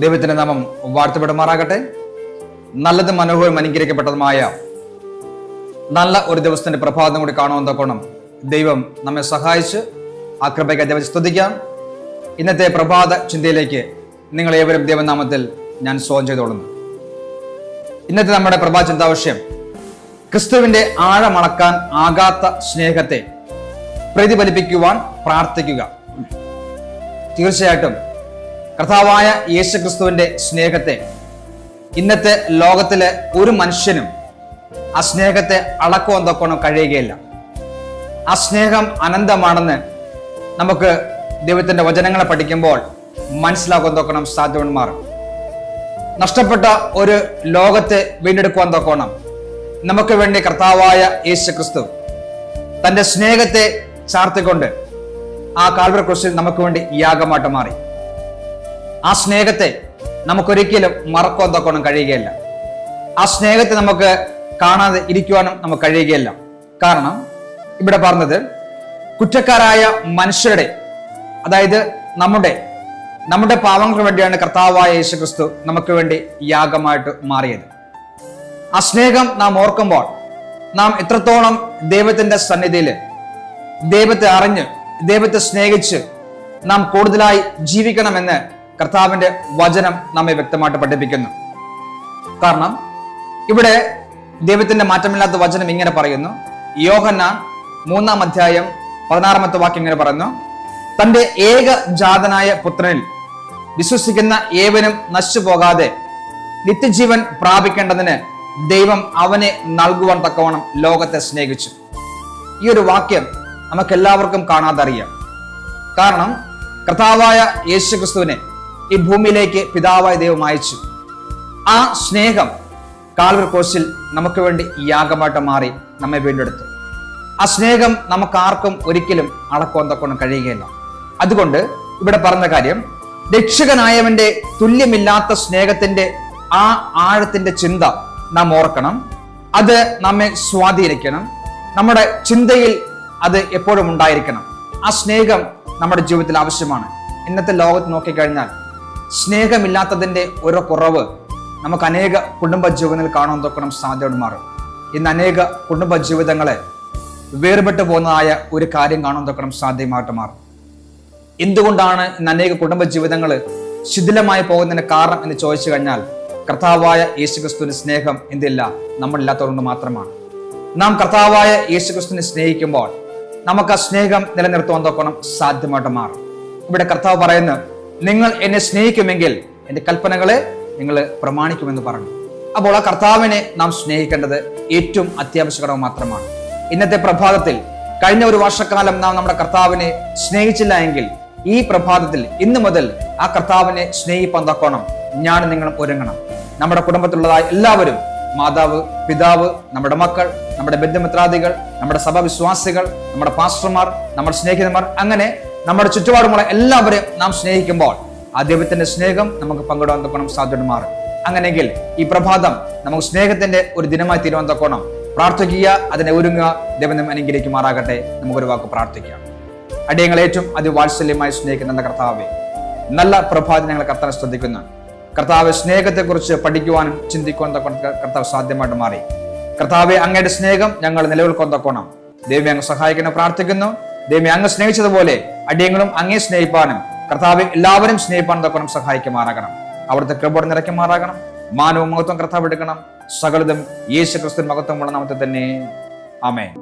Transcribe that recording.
ദൈവത്തിന്റെ നാമം വാഴ്ത്തപ്പെടുമാറാകട്ടെ. നല്ലതും മനോഹരവും അനുഗ്രഹിക്കപ്പെട്ടതുമായ നല്ല ഒരു ദിവസത്തിന്റെ പ്രഭാതം കൂടി കാണുവാൻ തക്കോണം ദൈവം നമ്മെ സഹായിച്ച് ആ കൃപയ്ക്ക് ദൈവത്തെ സ്തുതിക്കാം. ഇന്നത്തെ പ്രഭാത ചിന്തയിലേക്ക് നിങ്ങളേവരും ദൈവനാമത്തിൽ ഞാൻ സ്വാഗതം ചെയ്തോളുന്നു. ഇന്നത്തെ നമ്മുടെ പ്രഭാത ചിന്താവിഷയം ക്രിസ്തുവിന്റെ ആഴമളക്കാൻ ആകാത്ത സ്നേഹത്തെ പ്രതിഫലിപ്പിക്കുവാൻ പ്രാർത്ഥിക്കുക. തീർച്ചയായിട്ടും കർത്താവായ യേശു ക്രിസ്തുവിന്റെ സ്നേഹത്തെ ഇന്നത്തെ ലോകത്തിലെ ഒരു മനുഷ്യനും ആ സ്നേഹത്തെ അളക്കുവാൻ തൊക്കണം കഴിയുകയില്ല. ആ സ്നേഹം അനന്തമാണെന്ന് നമുക്ക് ദൈവത്തിന്റെ വചനങ്ങളെ പഠിക്കുമ്പോൾ മനസ്സിലാക്കാൻ തൊക്കണം സാധ്യവന്മാർ. നഷ്ടപ്പെട്ട ഒരു ലോകത്തെ വീണ്ടെടുക്കുവാൻ തൊക്കണം നമുക്ക് വേണ്ടി കർത്താവായ യേശു ക്രിസ്തു തന്റെ സ്നേഹത്തെ ചാർത്തിക്കൊണ്ട് ആ കാൽവരി ക്രൂശിൽ നമുക്ക് വേണ്ടി യാഗമായിട്ട് മാറി. ആ സ്നേഹത്തെ നമുക്കൊരിക്കലും മറക്കുവാൻ തൊക്കണം കഴിയുകയില്ല. ആ സ്നേഹത്തെ നമുക്ക് കാണാതെ ഇരിക്കുവാനും നമുക്ക് കഴിയുകയില്ല. കാരണം ഇവിടെ പറഞ്ഞത് കുറ്റക്കാരായ മനുഷ്യരുടെ, അതായത് നമ്മുടെ പാവങ്ങൾക്ക് വേണ്ടിയാണ് കർത്താവായ യേശു ക്രിസ്തു നമുക്ക് വേണ്ടി യാഗമായിട്ട് മാറിയത്. ആ സ്നേഹം നാം ഓർക്കുമ്പോൾ നാം എത്രത്തോളം ദൈവത്തിന്റെ സന്നിധിയിൽ ദൈവത്തെ അറിഞ്ഞ് ദൈവത്തെ സ്നേഹിച്ച് നാം കൂടുതലായി ജീവിക്കണമെന്ന് കർത്താവിന്റെ വചനം നമ്മെ വ്യക്തമായിട്ട് പഠിപ്പിക്കുന്നു. കാരണം ഇവിടെ ദൈവത്തിന്റെ മാറ്റമില്ലാത്ത വചനം ഇങ്ങനെ പറയുന്നു. യോഹന്നാൻ 3-ാം അധ്യായം 16-ാമത്തെ വാക്യം ഇങ്ങനെ പറയുന്നു: തന്റെ ഏകജാതനായ പുത്രനിൽ വിശ്വസിക്കുന്ന ഏവനും നശിച്ചു പോകാതെ നിത്യജീവൻ പ്രാപിക്കേണ്ടതിന് ദൈവം അവനെ നൽകുവാൻ തക്കവണ്ണം ലോകത്തെ സ്നേഹിച്ചു. ഈ ഒരു വാക്യം നമുക്ക് എല്ലാവർക്കും കാണാതെ അറിയാം. കാരണം കർത്താവായ യേശു ക്രിസ്തുവിനെ ഈ ഭൂമിയിലേക്ക് പിതാവായ ദൈവം അയച്ചു. ആ സ്നേഹം കാൽവരി ക്രൂശിൽ നമുക്ക് വേണ്ടി യാഗമായിട്ട് മാറി നമ്മെ വീണ്ടെടുത്തു. ആ സ്നേഹം നമുക്ക് ആർക്കും ഒരിക്കലും അളക്കുവാൻ തക്കവണ്ണം കഴിയുകയില്ല. അതുകൊണ്ട് ഇവിടെ പറഞ്ഞ കാര്യം, രക്ഷകനായവന്റെ തുല്യമില്ലാത്ത സ്നേഹത്തിന്റെ ആ ആഴത്തിന്റെ ചിന്ത നാം ഓർക്കണം. അത് നമ്മെ സ്വാധീനിക്കണം. നമ്മുടെ ചിന്തയിൽ അത് എപ്പോഴും ഉണ്ടായിരിക്കണം. ആ സ്നേഹം നമ്മുടെ ജീവിതത്തിൽ ആവശ്യമാണ്. ഇന്നത്തെ ലോകത്ത് നോക്കിക്കഴിഞ്ഞാൽ സ്നേഹമില്ലാത്തതിന്റെ ഒരു കുറവ് നമുക്ക് അനേക കുടുംബ ജീവിതങ്ങളിൽ കാണാൻ തൊക്കണം സാധ്യതമാർ. ഇന്ന് അനേക കുടുംബ ജീവിതങ്ങളെ വേർപെട്ടു പോകുന്നതായ ഒരു കാര്യം കാണാൻ തൊക്കണം സാധ്യമായിട്ട് മാറും. എന്തുകൊണ്ടാണ് ഇന്ന് അനേക കുടുംബ ജീവിതങ്ങൾ ശിഥിലമായി പോകുന്നതിന് കാരണം എന്ന് ചോദിച്ചു കഴിഞ്ഞാൽ കർത്താവായ യേശു ക്രിസ്തുവിന്റെ സ്നേഹം എന്തില്ല നമ്മളില്ലാത്തതുകൊണ്ട് മാത്രമാണ്. നാം കർത്താവായ യേശു ക്രിസ്തുവിനെ സ്നേഹിക്കുമ്പോൾ നമുക്ക് ആ സ്നേഹം നിലനിർത്തുവാൻ തൊക്കണം സാധ്യമായിട്ട് മാറും. ഇവിടെ കർത്താവ് പറയുന്നു, നിങ്ങൾ എന്നെ സ്നേഹിക്കുമെങ്കിൽ എന്റെ കൽപ്പനകളെ നിങ്ങൾ പ്രമാണിക്കുമെന്ന് പറഞ്ഞു. അപ്പോൾ ആ കർത്താവിനെ നാം സ്നേഹിക്കേണ്ടത് ഏറ്റവും അത്യാവശ്യകരം മാത്രമാണ്. ഇന്നത്തെ പ്രഭാതത്തിൽ കഴിഞ്ഞ ഒരു വർഷക്കാലം നാം നമ്മുടെ കർത്താവിനെ സ്നേഹിച്ചില്ല എങ്കിൽ ഈ പ്രഭാതത്തിൽ ഇന്നു മുതൽ ആ കർത്താവിനെ സ്നേഹിപ്പാൻ തക്കോണം ഞാൻ നിങ്ങളും ഒരുങ്ങണം. നമ്മുടെ കുടുംബത്തിലുള്ളതായ എല്ലാവരും, മാതാവ്, പിതാവ്, നമ്മുടെ മക്കൾ, നമ്മുടെ ബന്ധുമിത്രാദികൾ, നമ്മുടെ സഭാവിശ്വാസികൾ, നമ്മുടെ പാസ്റ്റർമാർ, നമ്മുടെ സ്നേഹിതന്മാർ, അങ്ങനെ നമ്മുടെ ചുറ്റുപാടുമുള്ള എല്ലാവരെയും നാം സ്നേഹിക്കുമ്പോൾ ആ ദൈവത്തിന്റെ സ്നേഹം നമുക്ക് പങ്കിടാൻ തക്കണം സാധ്യത മാറും. അങ്ങനെയെങ്കിൽ ഈ പ്രഭാതം നമുക്ക് സ്നേഹത്തിന്റെ ഒരു ദിനമായി തീരുവാൻ തക്കണം പ്രാർത്ഥിക്കുക, അതിനെ ഒരുങ്ങുക. ദൈവം അനുഗ്രഹിക്കുമാറാകട്ടെ. നമുക്കൊരു വാക്ക് പ്രാർത്ഥിക്കാം. അടിയങ്ങളെ ഏറ്റവും അതിവാത്സല്യമായി സ്നേഹിക്കുന്ന കർത്താവെ, നല്ല പ്രഭാതം ഞങ്ങൾ കർത്താവ് ശ്രദ്ധിക്കുന്നു. കർത്താവ് സ്നേഹത്തെക്കുറിച്ച് പഠിക്കുവാനും ചിന്തിക്കുവാൻ കർത്താവ് സാധ്യമായിട്ട് മാറി. കർത്താവെ, അങ്ങയുടെ സ്നേഹം ഞങ്ങൾ നിലനിൽക്കാൻ തക്കണം ദൈവം അങ്ങ് സഹായിക്കണം പ്രാർത്ഥിക്കുന്നു. ദൈവം അങ്ങ് സ്നേഹിച്ചതുപോലെ അടിയങ്ങളും അങ്ങേ സ്നേഹിപ്പാനും കർത്താവെ എല്ലാവരും സ്നേഹിപ്പാൻ തക്കണം സഹായിക്കുമാറാകണം. അവിടുത്തെ കൃപ നിറയ്ക്കുമാറാകണം. മാനവും മഹത്വം കർത്താവ് എടുക്കണം. സകലതും യേശു ക്രിസ്തു മഹത്വമുള്ള നാമത്തിൽ തന്നെ. ആമേൻ.